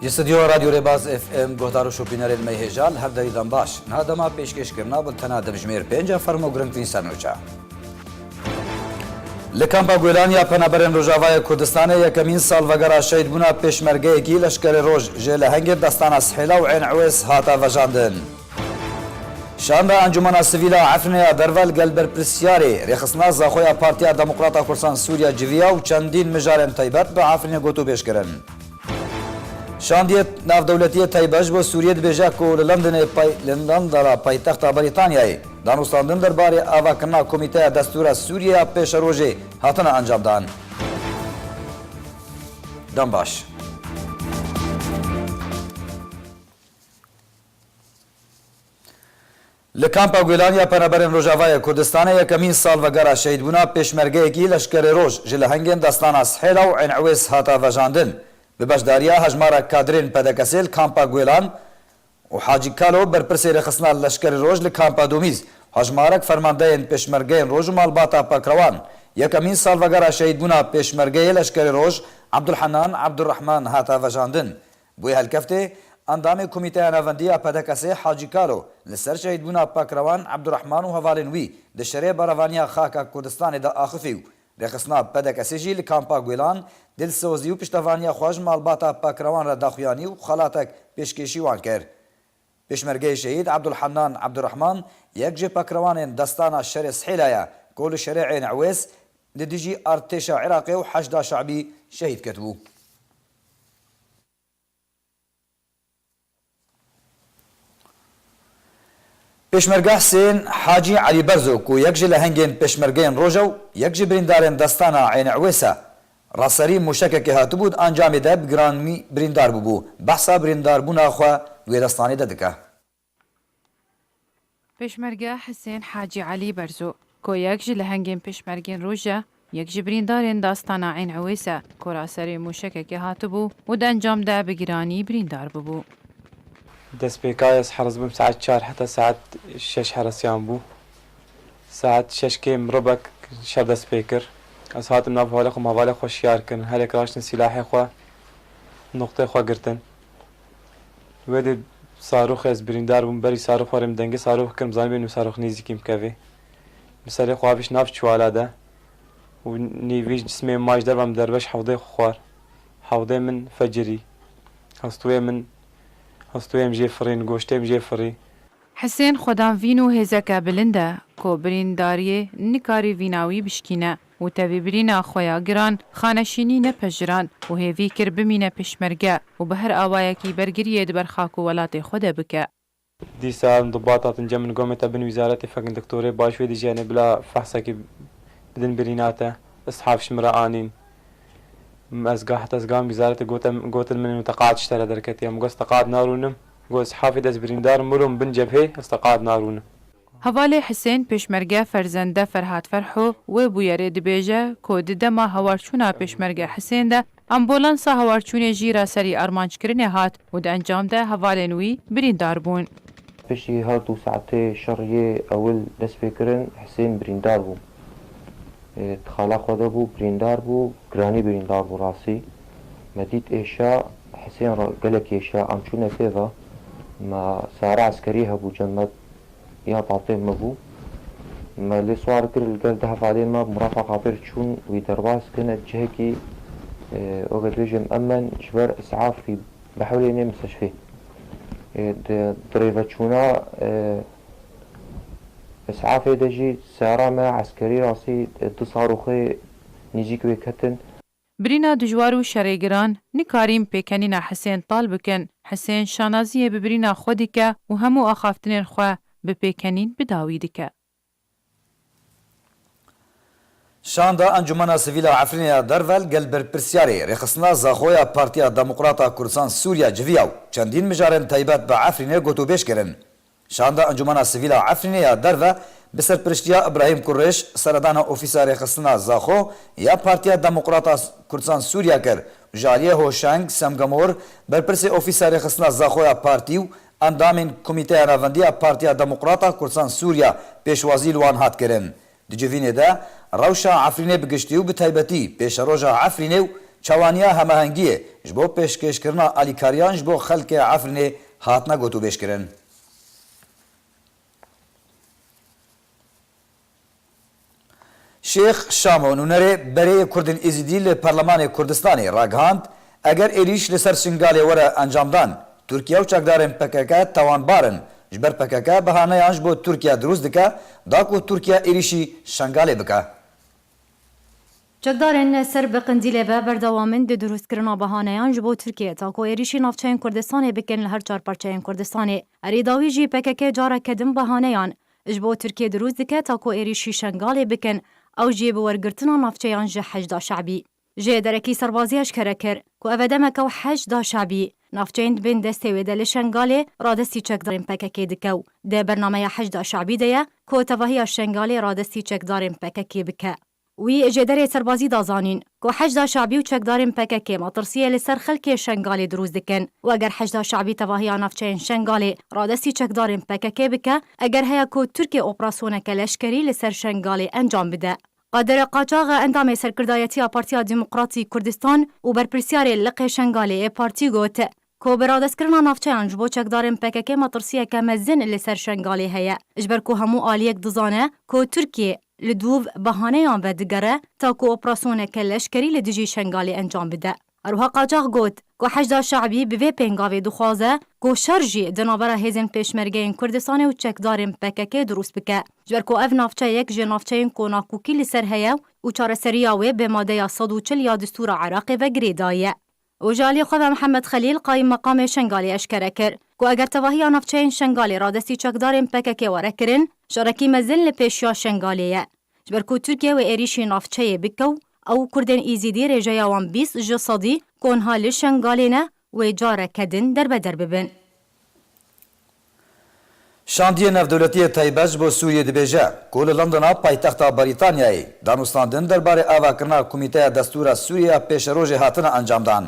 استودیو رادیو رباز اف ام گهدار و شوپینر المهجال هر دریدان باش نهادما پیشکش کرنا بل تنا دمجمیر پنج فرمو گرنگترین سرنوچا لکامپا گویلانیا پنابرن روجاوای کردستان یکمین سال وگرا شهید بونا پیشمرگه کی لشکر روج جل هنگ دستان سحیلا و عین عویس هاتا وجاندن شاندا انجمن سیویلا عفنه درول گلبر پرسیاری رخصنا زاخویا پارتیا دموکراتا کردستان سوریا جویا و چندین مجارن تایبت به عفنه گوتو پیش کرن شاندیت ناف دولتی تایبش با سوریه دبیجه که لندن در پایتخت بریتانیایی دانستاندن درباره آواکرنا کمیته دستور سوریه پیش روژه هاتن انجام دان. دم باش. لکامپا گویلانیا پنابرن روجاوای کردستان یکمین سال وگرا شهید بونا پیشمرگه کی لشکر روج جل هنگین دستان سحیلا و عین عویس هاتا وجاندن به باشداریا هجمارا کادرین پدکسیل کامپا گویلان و حاجی کالو برپرسی رخصنا لشکر روج لکامپا دومیز هجمارک فرماندهین پیشمرگه روج و مالباتا پاکروان یکمین سال وگرا شهید بونا پیشمرگه لشکر روج عبدالحنان عبدالرحمن هاتا وجاندن بوی هلکفته اندام کمیته نواندی پدکسی حاجی کالو لسر شهید بونا پاکروان عبدالرحمن و هوالنوی دشره باروانیا خاکا کردستان دا آخفیو رخصنا پدکسی جی لکامپا گویلان دل سوزی و پشتوانیا خوش مالباتا پاکروان را داخویانی و خالاتک پیشکشی وان کرد. پیشمرگه شهید عبدالحنان عبدالرحمن یک جه پاکروان دستان شر سحیلایا گول شر عین عویس لدیجی ارتش عراقی و حشد شعبی شهید کتبو. پیشمرگه حسین حاجی علی برزو کو یک جه لهنگین پیشمرگین روژو یک جه بریندارن دستان عین عویسا راسری مشکک هاتو بود انجام ده بگرانمی بریندار ببو بحثا بریندار بونا خوا ویدستانی ددکه پیشمرگه حسین حاجی علی برزو کو یک جه لهنگین پیشمرگین روژه یک جه بریندارن دستان عین عویسا کو راسری مشکک هاتو بو ود انجام ده بگرانی بریندار ببو دست بيكايس حرز بم ساعة 4 حتى ساعة 6 حرسيان بو ساعة 6 كيم ربك شاب دست بيكر از هاتم ناف هالي خو مهوالي خو شيار كن هلك راشتن سلاحي خو نقطة خو قرتن ودي صاروخ از بريندار بم بري صاروخ ورم دنگي صاروخ كن مزاني بينو صاروخ نيزي كيم كافي مثالي خو عبش ناف شوالا ده و نيفيش جسمي ماج در بم دربش حوضي خوار حوضي من فجري هستوي من هستویم جفرین گوشتیم جفری حسین خودم وینو هزکه بلنده کو برینداریه نکاری ویناوی بشکینه و تاوی برینا خویا گران خانشینی نپجران و هیوی کر بمینه پشمرگه و به هر آوایکی برگریه دبر خاکو ولات خود بکه دي ساعة انضباطات من قومة بن وزارة فقن دكتوري باش ويدي جاني بلا فحصك بدن بريناته اصحاب شمرا آنين ازقاحت ازقام وزارة قوتل من متقاعد اشترى دركتي ام قوس تقاعد نارونم قوس حافظ از بريندار ملوم بن جبهه استقاعد نارونم حواله حسین پیشمرگه فرزنده فرهاد فرحو و بویره دبیجه که دما هوارچونا پیشمرگه حسین ده امبولانسا هوارچون جیرا سری ارمانچ کرنه هات و ده انجام ده حواله نوی بریندار بون. بشي هاتو ساعتي شرية اول دست بكرن حسين بريندار بو تخالا خوده بو بريندار بو گراني بريندار بو راسي مديت ايشا حسين قالك ايشا امشونا فيفا ما سارة عسكريها بو جمد يا تعطيه مبو ما اللي صار كر القال دهف عليه ما مرافق عبير تشون ويدرواس كانت جهكي وقت رجع مأمن شبر اسعاف في بحاول ينام مستشفى دريفة تشونا اسعاف دجي سارة ما عسكري راسي تصاروخي نيجيك بكتن برینا دجوار و شریگران نکاریم پیکنینا حسین طالب کن حسین شانازیه ببرینا خودی که و همو آخافتنین خواه به پیکنین بداویدی که. شاندا انجمن سیویلا عفرینیا درول گلبر پرسیاری رخصنا زاخویا پارتیا دموکراتا کردستان سوریا جویاو چندین مجارن تایبت با عفرینیا گوتو بیش کرن. شاندا انجمن سیویلا عفرینیا درو بسر پرشتیا ابراهیم قریش سردان اوفیسار رخصنا زاخو یا پارتیا دموکراتا کردستان سوریا کر جالیه هوشنگ سمگمور برپرس اوفیسار رخصنا زاخویا پارتیو اندامین کمیته نواندی پارتیا دموکراتا کردستان سوریا پیشوازی لوان هات کرن. دجوینه ده روشا عفرینه بگشتی و بتایبتی پیش روژا عفرینه و çawaniya hemahengiyê ji bo pêşkêşkirina alîkariyan ji bo xelkê Efrînê hatine gotûbêjkirin. Şêx Şamo nûnerê berê Kurdên Êzîdî li Perlemanê Kurdistanê ragihand eger êrîş li ser Şingalê were encamdan Tirkiye û çekdarên PKK tewanbar in ji ber PKK bihaneyan ji bo Tirkiye dirûst dike da ku Tirkiye êrîşî Şingalê bike. Çekdarên ser bi Qindîlê ve berdewamin di durustkirina behaneyan ji bo Tirkiye ta ku êrîşî navçeyên Kurdistanê bikin li her çar parçeyên Kurdistanê. Erê dawî jî PKK careke din behaneyan ji bo Tirkiye dirûst dike ta ku êrîşî Şingalê bikin ew jî bi wergirtina navçeyan ji hejda şebî. Jê derekî serbazî eşkere kir ku ev demek ew hejda şebî navçeyên dibên destê wê de li Şingalê radestî çekdarên PKK dikew. Di bernameya hejda şebî de ye ku tevahiya Şingalê radestî çekdarên PKK bike. Wî ji derê serbazî da zanîn ku hejda şebî û çekdarên PKK matirsiyê li ser xelkê Şingalê dirûst dikin û eger hejda şebî tevahiya navçeyên Şingalê radestî çekdarên PKK bike eger heye ku Tirkiye operasyoneke leşkerî li ser Şingalê encam bide. Qadir Qaçax endamê serkirdayetiya Partiya Demokratî Kurdistan û berpirsyarê Liqê Şingalê partî got ku bi radestkirina navçeyan ji bo çekdarên PKK matirsiyeke mezin li ser Şingalê heye ji ber ku hemû aliyek dizane ku Tirkiye li dûv behaneyan ve digere ta ku operasyoneke leşkerî li dijî Şingalê encam bide. Eroha Qaçax got ku hejda şebî bi vê pêngavê dixwaze ku şer jî di navbera hêzên pêşmergeyên Kurdistanê û çekdarên PKK dirûst bike ji ber ku ev navçeyek ji navçeyên ku nakûkî li ser heye û çareseriya wê bi madeya 140 ya Distûra Iraqê ve girê daye. û ji aliyê xwe ve Mihemed Xelîl qayîm meqamê Şingalê eşkere kir ku eger tevahiya navçeyên Şingalê radestî çekdarên PKK were kirin şerekî mezin li pêşiya Şingalê ye. Ji ber ku Tirkiye wê êrîşî navçeyê bikew ew Kurdên Êzîdî rêjeya wan 20 ji sedî ku niha li Şingalê ne wê careke din derbeder bibin. Şandiye Navdewletiyê Taybet ji bo Sûriyê dibêje ku li Londona paytexta Brîtanyayê danûstandin derbarê avakirina Komîteya Destûra Sûriya pêşerojê hatine encamdan.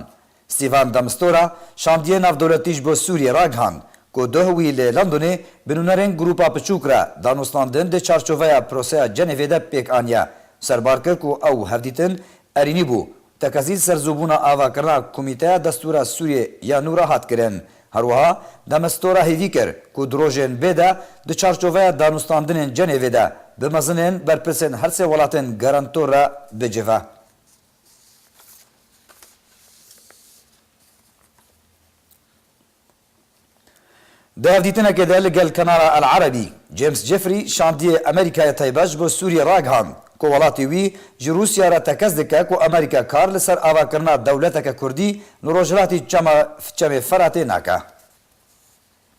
Stîvan de Mistura Şandiye Navdewletî ji bo Sûriyê ragihand ku duh wî li Londonê bi nûnerên grûpa piçûk re danûstandin di çarçoveya proseya Cenevê de pêk aniye. Serbar kir ku ew hevdîtin erînî bû. Tekezî serzûbûna avakirina Komîteya Destûra Sûriyê ya nû re hat kirin. Herwiha de Mistura hêvî kir ku di rojên bê de di çarçoveya danûstandinên Cenevê de bi mezinên berpirsên her sê welatên garantor re bicive. Di hevdîtinekê de li gel Kenara El Erebî James Jeffrey şandiyê Amerîkaya Taybet ji bo Sûriyê ragihand ku welatê wî ji Rûsya re tekez dike ku Amerîka kar li ser avakirina dewleteke Kurdî li rojhilatê çemê Feratê nake.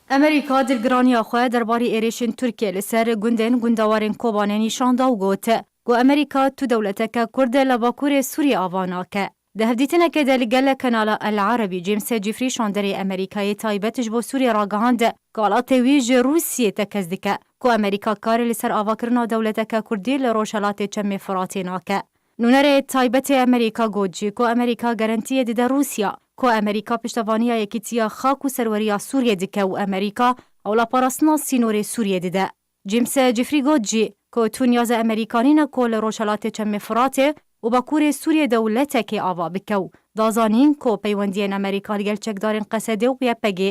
Amerîka dilgiraniya xwe derbarê êrişên Tirkiye li ser gundên gundewarên Kobanê nîşan da û got ku Amerîka tu dewleteke Kurd li Bakurê Sûriyê ava nake. Di hevdîtinekê de li gel Kanala El Erebî James Jeffrey şanderê Amerîkayê taybet ji bo Sûriyê ragihand ku welatê wî ji Rûsyê tekez dike ku Amerîka karê li ser avakirina dewleteke Kurdî li rojhilatê çemê Feratê nake. Nûnerê taybetê Amerîka got jî ku Amerîka garantiyê dide Rûsya ku Amerîka piştevaniya yekîtiya xak û serweriya Sûriyê dike û Amerîka awlaparastina sînorê Sûriyê dide. James Jeffrey got jî ku tu niyaza Amerîkanî ne ku li rojhilatê çemê Feratê û Bakurê Sûriyê dewletekê ava bikew. Dazanîn ku peywendiyên Amerîka li gel çekdarên Qesedê û YPG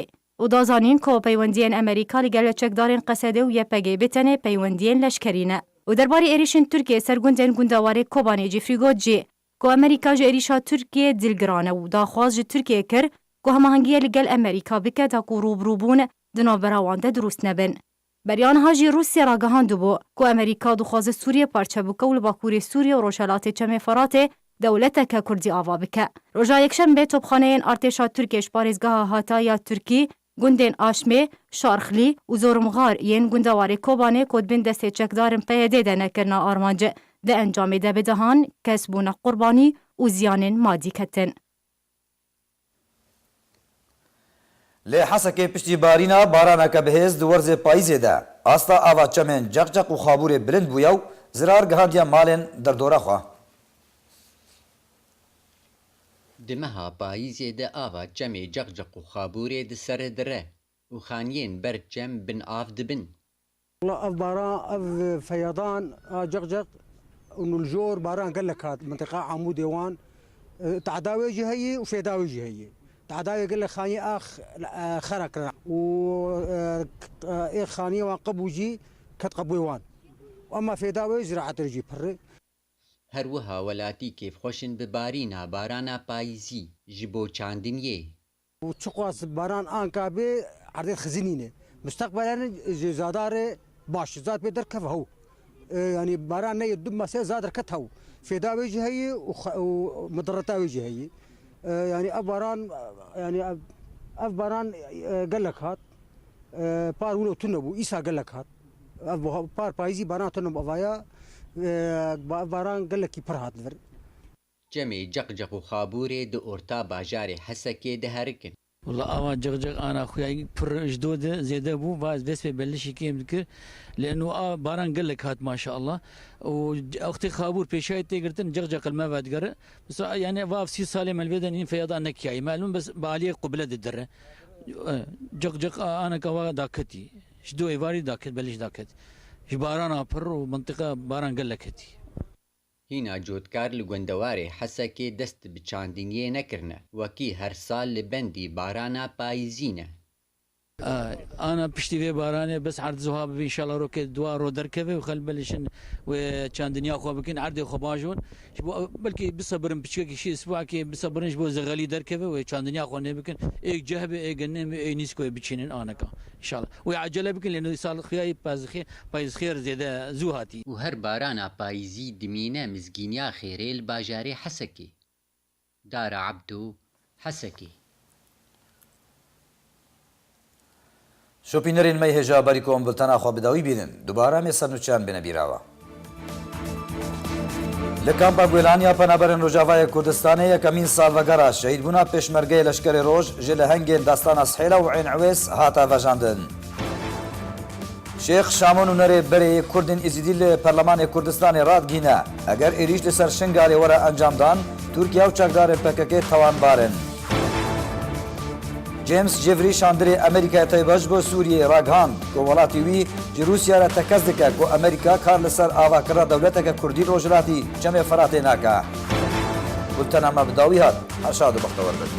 û dazanîn ku peywendiyên Amerîka li gel çekdarên Qesedê û YPG bi tenê peywendiyên leşkerî ne. û derbarê êrişên Tirkiye ser gundên gundewarê Kobanê Jeffrey got jî ku Amerîka ji êrîşa Tirkiye dilgiran e û daxwaz ji Tirkiye kir ku hemahengiyê li gel Amerîka bike ta ku rûbirûbûn di navbera wan de durûst nebin. Beriyanha jî Rûsya ragihandibû ku Amerîka dixwaze Sûriye parçe bike û li Bakurê Sûriye û rojhilatê çemê Feratê dewleteke Kurdî ava bike. Roja yekşembe topxaneyên artêşa Tirkiye ji parêzgeha Hataya Tirkî, gundên Aşmê, Şarxlî û Zormxar yên gundewarê Kobanê ku dibin destê çekdarên PYD de nekirina armancı di encamê de bidihan kes bûne qurbanî û ziyanên madî ketin. Lê Hesekê piştî barîna baraneke bihêz di werzê payîzê de asta ava çemên ceqceq û xaborê bilind bûye û zirar gihandiya malên derdora xwe. Di meha payîzê de ava çemê ceqceq û xaborê di serê dire û xaniyên ber çem bin av dibin. ev baran ev feyadan ceqceq û nûljor baran gelek hat mintiqa Amûdê wan تعداوي جهية وفيداوي جهية. تعداوي قال لك خاني اخ خرق و خاني وقبو جي كتقبويوان واما فيداوي زراعة رجي بر. هەروەها وەلاتی کێفخۆشن بە بارینە بارانە پاییزی ji بۆ چاندنیێ. وتشقواس باران انكابي عرض خزينينه مستقبلا زادار باش زاد بيدر كفهو يعني باران ني دم ما زاد ركتهو فيداوي جهي ومضرتاوي جهي يعني اباران يعني اباران قال لك هات بار ولو تنبو عيسى قال لك هات بار بايزي باران تنبو افايا باران قال لك يبرهات جەمێ جەقجەق و خابوورێ دە ئۆرتا باژارێ حەسەکێ دەهەرکن. والله أوا جغجغ أنا أخويا بر جدود زيادة بو باز بس ببلش كيم ذكر لأنه باران قال لك هات ما شاء الله وأختي خابور بيشاي تيجرتن جغجغ الماء بعد قرر بس يعني واف سي سالم البدن في يضع نكياي معلوم بس بعليه قبلة الدرة جغجغ أنا كوا داكتي شدو إيواري داكت بلش داكت في باران بر ومنطقة باران قال لك هتي. هینا جۆتکار لە گوندەوارێ حەسەکێ دەست بە چاندنیێ نەکردنە وەکی هەر ساڵ لە بەندی بارانە پاییزینە. أنا بشتي في بارانة بس عرض زهاب إن شاء الله روكت دوا رودر كذا وخل بلشن وكان دنيا خو بكين عرض خو باجون بلكي بصبرن بشكل شيء أسبوع كي بصبرنش بو زغالي در كذا وكان دنيا خو نبكين إيه جهب إيه جنة إيه نسكو بتشينن أنا كا إن شاء الله وعجلة بكين لأنه صار خيار بايز خير زيادة زوهاتي. و هەر بارانە پاییزی دمینە مزگینیا خێرێ لە باژارێ حەسەکێ. دارە عەبدو حەسەکێ. شۆپینەرین مەی هێژا بەری کۆمبلتەنا خۆ بداوی بینن دووبارە مێسەر نوچیان بنە بیراوە. لە کامپا گوێلانیا پەنابەرن ڕۆژاوایە کوردستانی یەکەمین ساڵڤەگەڕا شەهیدبوونا پێشمەرگەی لەشکەری ڕۆژ ژە لە هەنگێن داستانە سحێلە و عین عوێس هاتە ڤەژاندن. شێخ شامۆن و نەرێ بەرێ کوردین ئیزیدی لە پەرلەمانی کوردستانی ڕادگینە ئەگەر ئێریش لەسەر شنگالێ وەرە ئەنجامدان تورکیا و چەکدارێ پەکەکەی تەوانبارن. جیمس جێڤری شاندرێ ئەمریکای تایبەش بۆ سووریێ ڕاگهاند کۆ وڵاتی وی جی رووسیا لە تەکەس دکە کۆ ئەمریکا کار لەسەر ئاواکردە دەولەتێکە کوردی ڕۆژهەڵاتی جەمێ فەراتێ ناکە. بولتەنامە بداوی هات هەشاد و بەختەوەربن.